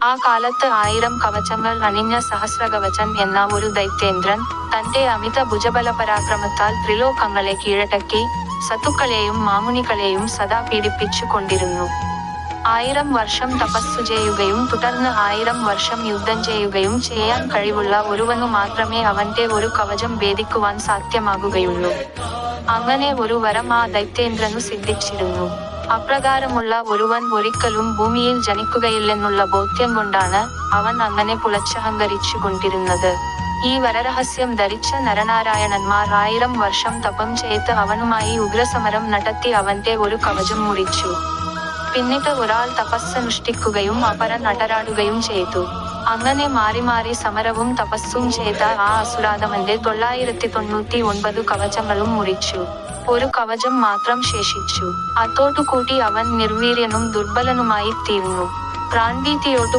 ആ കാലത്ത് 1000 കവചങ്ങൾ അണിഞ്ഞ സഹസ്രകവചൻ എന്ന ഒരു ദൈത്യേന്ദ്രൻ, തന്റെ അമിത ഭുജബലപരാക്രമത്താൽ ത്രിലോകങ്ങളെ കീഴടക്കി, സത്തുക്കളെയും മാമുനികളെയും സദാ പീഡിപ്പിച്ചു കൊണ്ടിരുന്നു. 1000 വർഷം തപസ്സു ചെയ്യുകയും തുടർന്ന് 1000 വർഷം യുദ്ധം ചെയ്യുകയും ചെയ്യാൻ കഴിവുള്ള ഒരുവനു മാത്രമേ അവന്റെ ഒരു കവചം ഭേദിക്കുവാൻ സാധ്യമാകുകയുള്ളൂ. അങ്ങനെ ഒരു വരം ആ ദൈത്യേന്ദ്രനു സിദ്ധിച്ചിരുന്നു. അപ്രകാരമുള്ള ഒരുവൻ ഒരിക്കലും ഭൂമിയിൽ ജനിക്കുകയില്ലെന്നുള്ള ബോധ്യം കൊണ്ടാണ് അവൻ അങ്ങനെ പുളച്ചഹങ്കരിച്ചു കൊണ്ടിരുന്നത്. ഈ വരരഹസ്യം ധരിച്ച നരനാരായണന്മാർ 1000 വർഷം തപം ചെയ്ത് അവനുമായി ഉഗ്രസമരം നടത്തി അവന്റെ ഒരു കവചം മുറിച്ചു. പിന്നീട് ഒരാൾ തപസ്സനുഷ്ഠിക്കുകയും അപരൻ അടരാടുകയും ചെയ്തു. അങ്ങനെ മാറി മാറി സമരവും തപസ്സും ചെയ്ത ആ അസുരാധമന്റെ 999 കവചങ്ങളും മുറിച്ചു. ഒരു കവചം മാത്രം ശേഷിച്ചു. അതോടുകൂടി അവൻ നിർവീര്യനും ദുർബലനുമായി തീർന്നു. പ്രാൺഭീതിയോടു